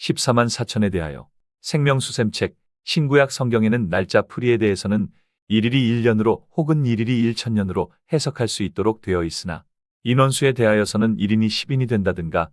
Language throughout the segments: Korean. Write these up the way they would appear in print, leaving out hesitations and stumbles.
14만 4천에 대하여 생명수셈책 신구약 성경에는 날짜 풀이에 대해서는 일일이 1년으로 혹은 일일이 1천년으로 해석할 수 있도록 되어 있으나 인원수에 대하여서는 1인이 10인이 된다든가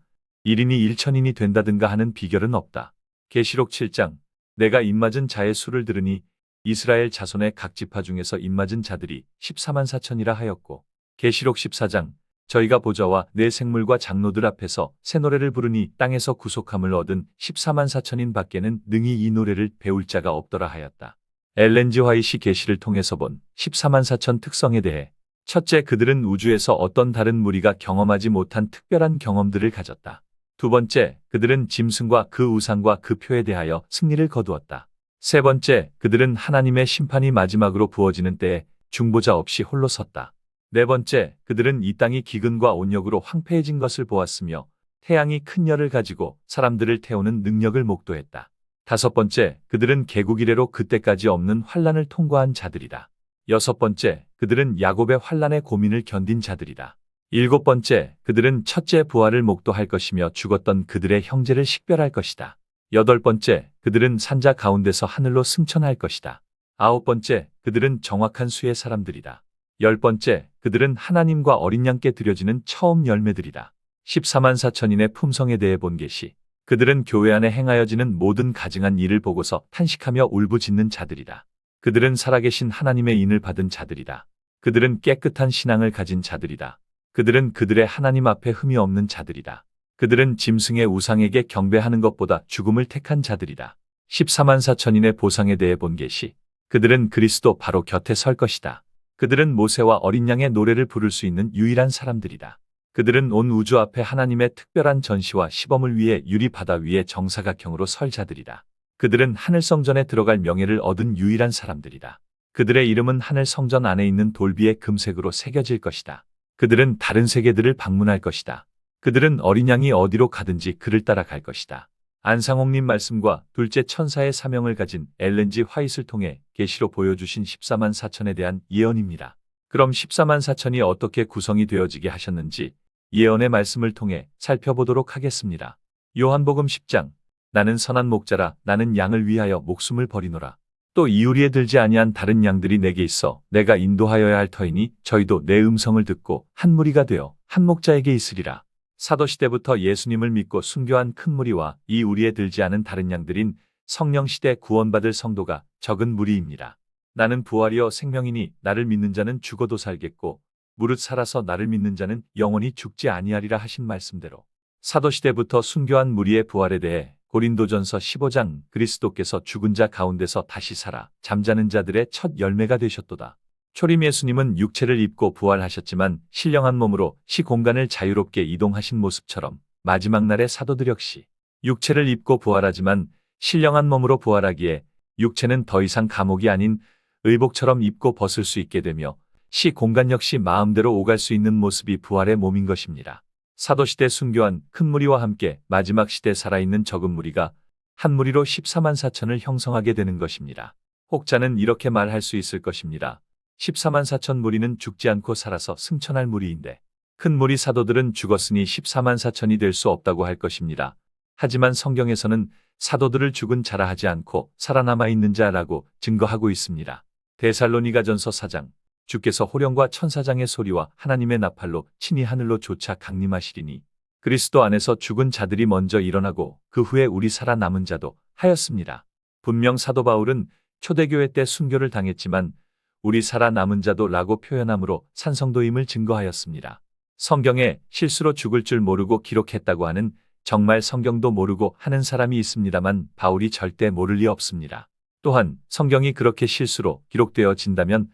1인이 1천인이 된다든가 하는 비결은 없다. 계시록 7장 내가 입맞은 자의 수를 들으니 이스라엘 자손의 각 지파 중에서 입맞은 자들이 14만 4천이라 하였고 계시록 14장 저희가 보좌와 내 생물과 장로들 앞에서 새 노래를 부르니 땅에서 구속함을 얻은 14만 4천인 밖에는 능히 이 노래를 배울 자가 없더라 하였다. 엘렌 지 화이시 계시를 통해서 본 14만 4천 특성에 대해 첫째, 그들은 우주에서 어떤 다른 무리가 경험하지 못한 특별한 경험들을 가졌다. 두 번째, 그들은 짐승과 그 우상과 그 표에 대하여 승리를 거두었다. 세 번째, 그들은 하나님의 심판이 마지막으로 부어지는 때에 중보자 없이 홀로 섰다. 네 번째, 그들은 이 땅이 기근과 온역으로 황폐해진 것을 보았으며 태양이 큰 열을 가지고 사람들을 태우는 능력을 목도했다. 다섯 번째, 그들은 개국 이래로 그때까지 없는 환란을 통과한 자들이다. 여섯 번째, 그들은 야곱의 환란의 고민을 견딘 자들이다. 일곱 번째, 그들은 첫째 부활을 목도할 것이며 죽었던 그들의 형제를 식별할 것이다. 여덟 번째, 그들은 산자 가운데서 하늘로 승천할 것이다. 아홉 번째, 그들은 정확한 수의 사람들이다. 열 번째, 그들은 하나님과 어린 양께 드려지는 처음 열매들이다. 14만 4천인의 품성에 대해 본 계시. 그들은 교회 안에 행하여지는 모든 가증한 일을 보고서 탄식하며 울부짖는 자들이다. 그들은 살아계신 하나님의 인을 받은 자들이다. 그들은 깨끗한 신앙을 가진 자들이다. 그들은 그들의 하나님 앞에 흠이 없는 자들이다. 그들은 짐승의 우상에게 경배하는 것보다 죽음을 택한 자들이다. 14만 4천인의 보상에 대해 본 계시. 그들은 그리스도 바로 곁에 설 것이다. 그들은 모세와 어린 양의 노래를 부를 수 있는 유일한 사람들이다. 그들은 온 우주 앞에 하나님의 특별한 전시와 시범을 위해 유리 바다 위에 정사각형으로 설 자들이다. 그들은 하늘 성전에 들어갈 명예를 얻은 유일한 사람들이다. 그들의 이름은 하늘 성전 안에 있는 돌비에 금색으로 새겨질 것이다. 그들은 다른 세계들을 방문할 것이다. 그들은 어린 양이 어디로 가든지 그를 따라갈 것이다. 안상홍님 말씀과 둘째 천사의 사명을 가진 엘렌 지 화이트를 통해 계시로 보여주신 14만 4천에 대한 예언입니다. 그럼 14만 4천이 어떻게 구성이 되어지게 하셨는지 예언의 말씀을 통해 살펴보도록 하겠습니다. 요한복음 10장 나는 선한 목자라 나는 양을 위하여 목숨을 버리노라. 또 이우리에 들지 아니한 다른 양들이 내게 있어 내가 인도하여야 할 터이니 저희도 내 음성을 듣고 한 무리가 되어 한 목자에게 있으리라. 사도시대부터 예수님을 믿고 순교한 큰 무리와 이 우리에 들지 않은 다른 양들인 성령시대 구원받을 성도가 적은 무리입니다. 나는 부활이요 생명이니 나를 믿는 자는 죽어도 살겠고 무릇 살아서 나를 믿는 자는 영원히 죽지 아니하리라 하신 말씀대로 사도시대부터 순교한 무리의 부활에 대해 고린도전서 15장 그리스도께서 죽은 자 가운데서 다시 살아 잠자는 자들의 첫 열매가 되셨도다. 초림 예수님은 육체를 입고 부활하셨지만 신령한 몸으로 시공간을 자유롭게 이동하신 모습처럼 마지막 날의 사도들 역시 육체를 입고 부활하지만 신령한 몸으로 부활하기에 육체는 더 이상 감옥이 아닌 의복처럼 입고 벗을 수 있게 되며 시공간 역시 마음대로 오갈 수 있는 모습이 부활의 몸인 것입니다. 사도시대 순교한 큰 무리와 함께 마지막 시대 살아있는 적은 무리가 한 무리로 14만 4천을 형성하게 되는 것입니다. 혹자는 이렇게 말할 수 있을 것입니다. 14만 4천 무리는 죽지 않고 살아서 승천할 무리인데 큰 무리 사도들은 죽었으니 14만 4천이 될 수 없다고 할 것입니다. 하지만 성경에서는 사도들을 죽은 자라 하지 않고 살아남아 있는 자라고 증거하고 있습니다. 데살로니가전서 4장 주께서 호령과 천사장의 소리와 하나님의 나팔로 친히 하늘로 쫓아 강림하시리니 그리스도 안에서 죽은 자들이 먼저 일어나고 그 후에 우리 살아남은 자도 하였습니다. 분명 사도 바울은 초대교회 때 순교를 당했지만 우리 살아남은 자도 라고 표현함으로 산성도임을 증거하였습니다. 성경에 실수로 죽을 줄 모르고 기록했다고 하는 정말 성경도 모르고 하는 사람이 있습니다만 바울이 절대 모를 리 없습니다. 또한 성경이 그렇게 실수로 기록되어진다면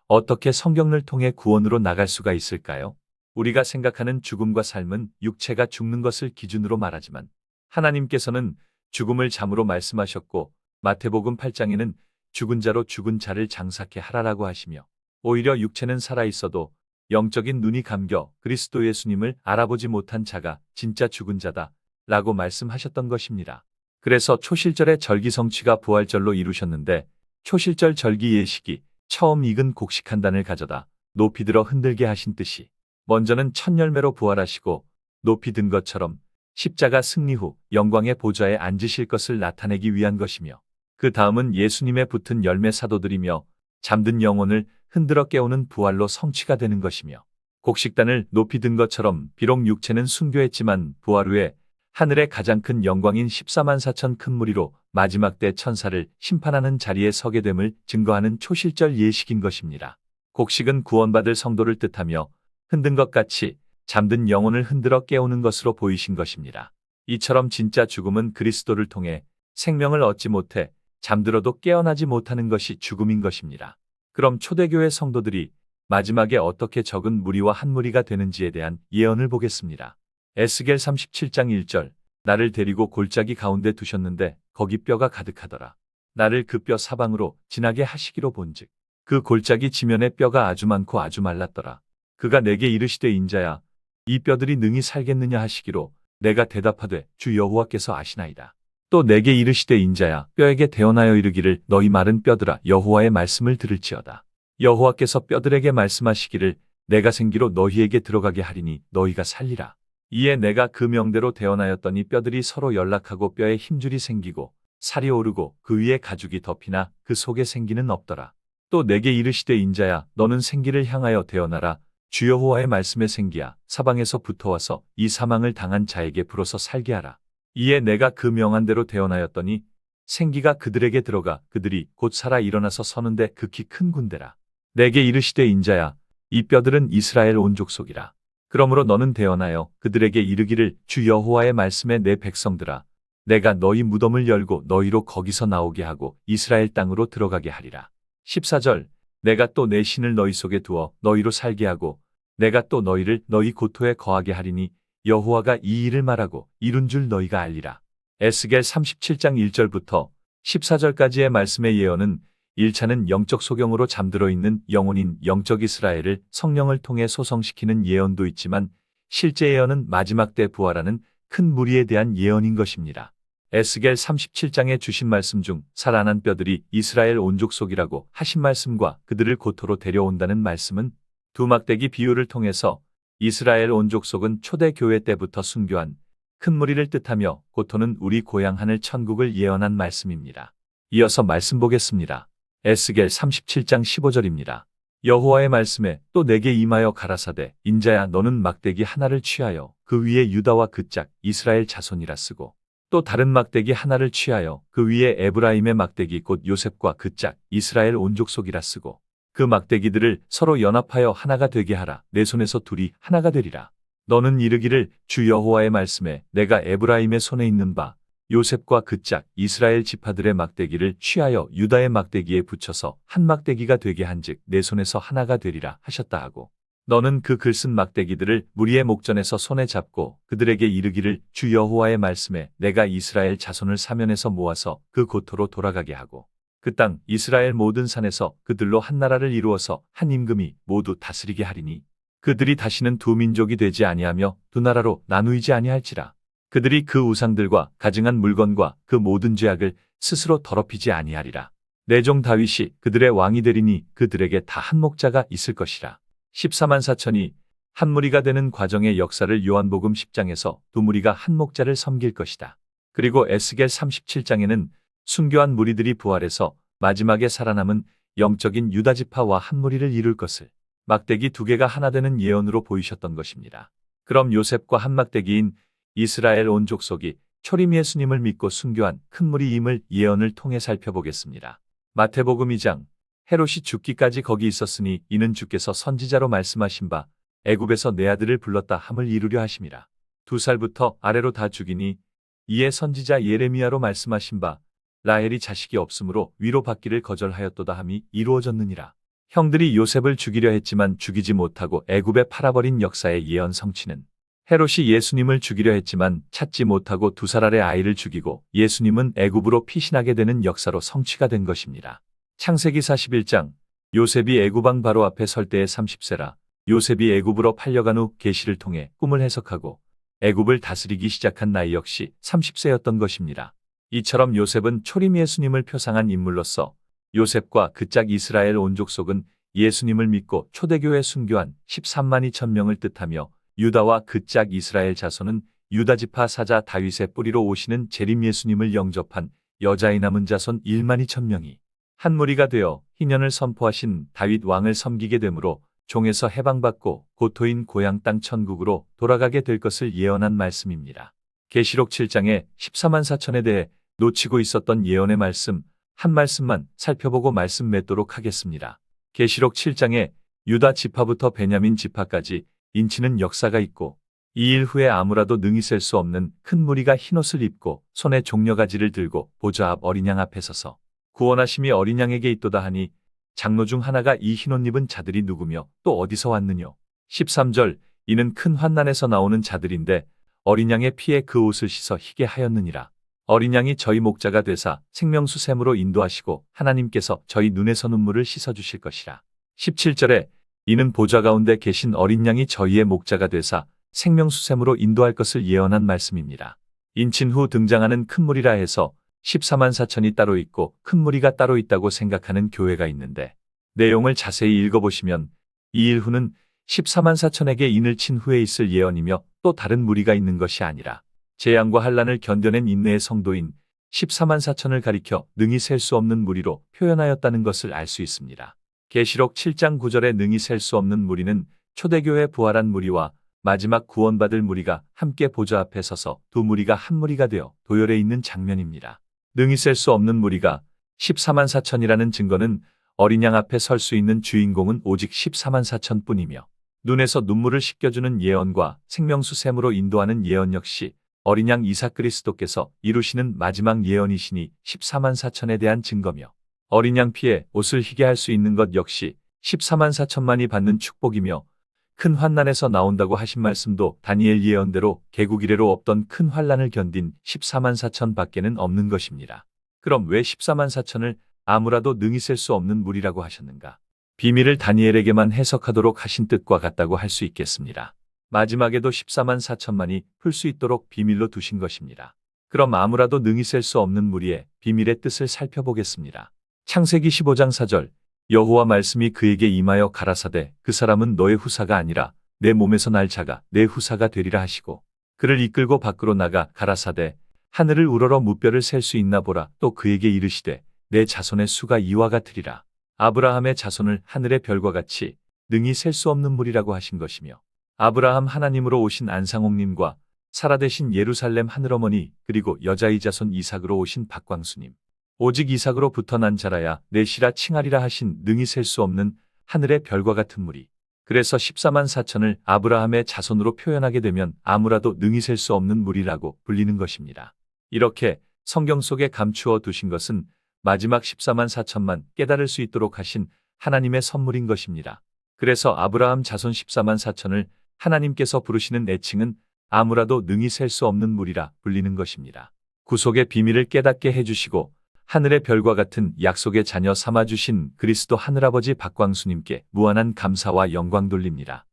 어떻게 성경을 통해 구원으로 나갈 수가 있을까요? 우리가 생각하는 죽음과 삶은 육체가 죽는 것을 기준으로 말하지만 하나님께서는 죽음을 잠으로 말씀하셨고 마태복음 8장에는 죽은 자로 죽은 자를 장사케 하라라고 하시며 오히려 육체는 살아있어도 영적인 눈이 감겨 그리스도 예수님을 알아보지 못한 자가 진짜 죽은 자다 라고 말씀하셨던 것입니다. 그래서 초실절의 절기 성취가 부활절로 이루셨는데 초실절 절기 예식이 처음 익은 곡식 한 단을 가져다 높이 들어 흔들게 하신 뜻이 먼저는 첫 열매로 부활하시고 높이 든 것처럼 십자가 승리 후 영광의 보좌에 앉으실 것을 나타내기 위한 것이며, 그 다음은 예수님의 붙은 열매 사도들이며 잠든 영혼을 흔들어 깨우는 부활로 성취가 되는 것이며, 곡식단을 높이 든 것처럼 비록 육체는 순교했지만 부활 후에 하늘의 가장 큰 영광인 14만 4천 큰 무리로 마지막 때 천사를 심판하는 자리에 서게 됨을 증거하는 초실절 예식인 것입니다. 곡식은 구원받을 성도를 뜻하며 흔든 것 같이 잠든 영혼을 흔들어 깨우는 것으로 보이신 것입니다. 이처럼 진짜 죽음은 그리스도를 통해 생명을 얻지 못해 잠들어도 깨어나지 못하는 것이 죽음인 것입니다. 그럼 초대교회 성도들이 마지막에 어떻게 적은 무리와 한 무리가 되는지에 대한 예언을 보겠습니다. 에스겔 37장 1절. 나를 데리고 골짜기 가운데 두셨는데 거기 뼈가 가득하더라. 나를 그 뼈 사방으로 지나게 하시기로 본즉 그 골짜기 지면에 뼈가 아주 많고 아주 말랐더라. 그가 내게 이르시되 인자야, 이 뼈들이 능히 살겠느냐 하시기로 내가 대답하되 주 여호와께서 아시나이다. 또 내게 이르시되 인자야, 뼈에게 대언하여 이르기를 너희 마른 뼈들아 여호와의 말씀을 들을지어다. 여호와께서 뼈들에게 말씀하시기를 내가 생기로 너희에게 들어가게 하리니 너희가 살리라. 이에 내가 그 명대로 대언하였더니 뼈들이 서로 연락하고 뼈에 힘줄이 생기고 살이 오르고 그 위에 가죽이 덮이나 그 속에 생기는 없더라. 또 내게 이르시되 인자야, 너는 생기를 향하여 대언하라. 주 여호와의 말씀에 생기야 사방에서 붙어와서 이 사망을 당한 자에게 불어서 살게 하라. 이에 내가 그 명한대로 대언하였더니 생기가 그들에게 들어가 그들이 곧 살아 일어나서 서는데 극히 큰 군대라. 내게 이르시되 인자야, 이 뼈들은 이스라엘 온 족속이라. 그러므로 너는 대언하여 그들에게 이르기를 주 여호와의 말씀에 내 백성들아, 내가 너희 무덤을 열고 너희로 거기서 나오게 하고 이스라엘 땅으로 들어가게 하리라. 14절. 내가 또 내 신을 너희 속에 두어 너희로 살게 하고 내가 또 너희를 너희 고토에 거하게 하리니 여호와가 이 일을 말하고 이룬 줄 너희가 알리라. 에스겔 37장 1절부터 14절까지의 말씀의 예언은 1차는 영적 소경으로 잠들어 있는 영혼인 영적 이스라엘을 성령을 통해 소성시키는 예언도 있지만 실제 예언은 마지막 때 부활하는 큰 무리에 대한 예언인 것입니다. 에스겔 37장에 주신 말씀 중 살아난 뼈들이 이스라엘 온 족속이라고 하신 말씀과 그들을 고토로 데려온다는 말씀은 두 막대기 비유를 통해서 이스라엘 온 족속은 초대 교회 때부터 순교한 큰 무리를 뜻하며 고토는 우리 고향 하늘 천국을 예언한 말씀입니다. 이어서 말씀 보겠습니다. 에스겔 37장 15절입니다. 여호와의 말씀에 또 내게 임하여 가라사대 인자야, 너는 막대기 하나를 취하여 그 위에 유다와 그 짝 이스라엘 자손이라 쓰고 또 다른 막대기 하나를 취하여 그 위에 에브라임의 막대기 곧 요셉과 그 짝 이스라엘 온 족속이라 쓰고 그 막대기들을 서로 연합하여 하나가 되게 하라. 내 손에서 둘이 하나가 되리라. 너는 이르기를 주 여호와의 말씀에 내가 에브라임의 손에 있는 바 요셉과 그 짝 이스라엘 지파들의 막대기를 취하여 유다의 막대기에 붙여서 한 막대기가 되게 한즉 내 손에서 하나가 되리라 하셨다 하고, 너는 그 글쓴 막대기들을 무리의 목전에서 손에 잡고 그들에게 이르기를 주 여호와의 말씀에 내가 이스라엘 자손을 사면에서 모아서 그 고토로 돌아가게 하고 그 땅 이스라엘 모든 산에서 그들로 한 나라를 이루어서 한 임금이 모두 다스리게 하리니 그들이 다시는 두 민족이 되지 아니하며 두 나라로 나누이지 아니할지라. 그들이 그 우상들과 가증한 물건과 그 모든 죄악을 스스로 더럽히지 아니하리라. 내 종 다윗이 그들의 왕이 되리니 그들에게 다 한 목자가 있을 것이라. 14만 4천이 한 무리가 되는 과정의 역사를 요한복음 10장에서 두 무리가 한 목자를 섬길 것이다. 그리고 에스겔 37장에는 순교한 무리들이 부활해서 마지막에 살아남은 영적인 유다 지파와 한 무리를 이룰 것을 막대기 두 개가 하나 되는 예언으로 보이셨던 것입니다. 그럼 요셉과 한 막대기인 이스라엘 온 족속이 초림 예수님을 믿고 순교한 큰 무리임을 예언을 통해 살펴보겠습니다. 마태복음 2장. 헤롯이 죽기까지 거기 있었으니 이는 주께서 선지자로 말씀하신 바 애굽에서 내 아들을 불렀다 함을 이루려 하심이라. 2살부터 아래로 다 죽이니 이에 선지자 예레미야로 말씀하신 바 라헬이 자식이 없으므로 위로 받기를 거절하였도다 함이 이루어졌느니라. 형들이 요셉을 죽이려 했지만 죽이지 못하고 애굽에 팔아버린 역사의 예언 성취는 헤롯이 예수님을 죽이려 했지만 찾지 못하고 2살 아래 아이를 죽이고 예수님은 애굽으로 피신하게 되는 역사로 성취가 된 것입니다. 창세기 41장. 요셉이 애굽 왕 바로 앞에 설 때에 30세라. 요셉이 애굽으로 팔려간 후 계시를 통해 꿈을 해석하고 애굽을 다스리기 시작한 나이 역시 30세였던 것입니다. 이처럼 요셉은 초림 예수님을 표상한 인물로서 요셉과 그 짝 이스라엘 온 족속은 예수님을 믿고 초대교회 순교한 13만 2천 명을 뜻하며 유다와 그 짝 이스라엘 자손은 유다지파 사자 다윗의 뿌리로 오시는 재림 예수님을 영접한 여자의 남은 자손 1만 2천 명이 한 무리가 되어 희년을 선포하신 다윗 왕을 섬기게 되므로 종에서 해방받고 고토인 고향 땅 천국으로 돌아가게 될 것을 예언한 말씀입니다. 계시록 7장의 14만 4천에 대해 놓치고 있었던 예언의 말씀 한 말씀만 살펴보고 말씀 맺도록 하겠습니다. 계시록 7장에 유다 지파부터 베냐민 지파까지 인치는 역사가 있고 이 일 후에 아무라도 능히 셀 수 없는 큰 무리가 흰옷을 입고 손에 종려가지를 들고 보좌 앞 어린 양 앞에 서서 구원하심이 어린 양에게 있도다 하니 장로 중 하나가 이 흰옷 입은 자들이 누구며 또 어디서 왔느뇨. 13절 이는 큰 환난에서 나오는 자들인데 어린 양의 피에 그 옷을 씻어 희게 하였느니라. 어린 양이 저희 목자가 되사 생명수 샘으로 인도하시고 하나님께서 저희 눈에서 눈물을 씻어주실 것이라. 17절에 이는 보좌 가운데 계신 어린 양이 저희의 목자가 되사 생명수 샘으로 인도할 것을 예언한 말씀입니다. 인친 후 등장하는 큰 무리라 해서 14만 4천이 따로 있고 큰 무리가 따로 있다고 생각하는 교회가 있는데 내용을 자세히 읽어보시면 이 일 후는 14만 4천에게 인을 친 후에 있을 예언이며 또 다른 무리가 있는 것이 아니라 재앙과 환난을 견뎌낸 인내의 성도인 14만 4천을 가리켜 능히 셀 수 없는 무리로 표현하였다는 것을 알 수 있습니다. 계시록 7장 9절에 능히 셀 수 없는 무리는 초대교회 부활한 무리와 마지막 구원받을 무리가 함께 보좌 앞에 서서 두 무리가 한 무리가 되어 도열해 있는 장면입니다. 능히 셀 수 없는 무리가 14만 4천이라는 증거는 어린 양 앞에 설 수 있는 주인공은 오직 14만 4천 뿐이며 눈에서 눈물을 씻겨주는 예언과 생명수 샘으로 인도하는 예언 역시 어린 양 이사 그리스도께서 이루시는 마지막 예언이시니 14만 4천에 대한 증거며 어린 양 피에 옷을 희게 할 수 있는 것 역시 14만 4천만이 받는 축복이며 큰 환난에서 나온다고 하신 말씀도 다니엘 예언대로 개국 이래로 없던 큰 환난을 견딘 14만 4천 밖에는 없는 것입니다. 그럼 왜 14만 4천을 아무라도 능히 셀 수 없는 무리라고 하셨는가? 비밀을 다니엘에게만 해석하도록 하신 뜻과 같다고 할 수 있겠습니다. 마지막에도 14만 4천만이 풀 수 있도록 비밀로 두신 것입니다. 그럼 아무라도 능히 셀 수 없는 무리의 비밀의 뜻을 살펴보겠습니다. 창세기 15장 4절 여호와 말씀이 그에게 임하여 가라사대 그 사람은 너의 후사가 아니라 내 몸에서 날 자가 내 후사가 되리라 하시고 그를 이끌고 밖으로 나가 가라사대 하늘을 우러러 무뼈를 셀 수 있나 보라. 또 그에게 이르시되 내 자손의 수가 이와 같으리라. 아브라함의 자손을 하늘의 별과 같이 능히 셀 수 없는 무리라고 하신 것이며 아브라함 하나님으로 오신 안상홍님과 사라 대신 예루살렘 하늘어머니 그리고 여자의 자손 이삭으로 오신 박광수님 오직 이삭으로부터 난 자라야 내 시라 칭하리라 하신 능히 셀 수 없는 하늘의 별과 같은 무리. 그래서 14만 4천을 아브라함의 자손으로 표현하게 되면 아무라도 능히 셀 수 없는 무리라고 불리는 것입니다. 이렇게 성경 속에 감추어 두신 것은 마지막 14만 4천만 깨달을 수 있도록 하신 하나님의 선물인 것입니다. 그래서 아브라함 자손 14만 4천을 하나님께서 부르시는 애칭은 아무라도 능히 셀 수 없는 무리라 불리는 것입니다. 구속의 비밀을 깨닫게 해주시고 하늘의 별과 같은 약속의 자녀 삼아주신 그리스도 하늘아버지 박광수님께 무한한 감사와 영광 돌립니다.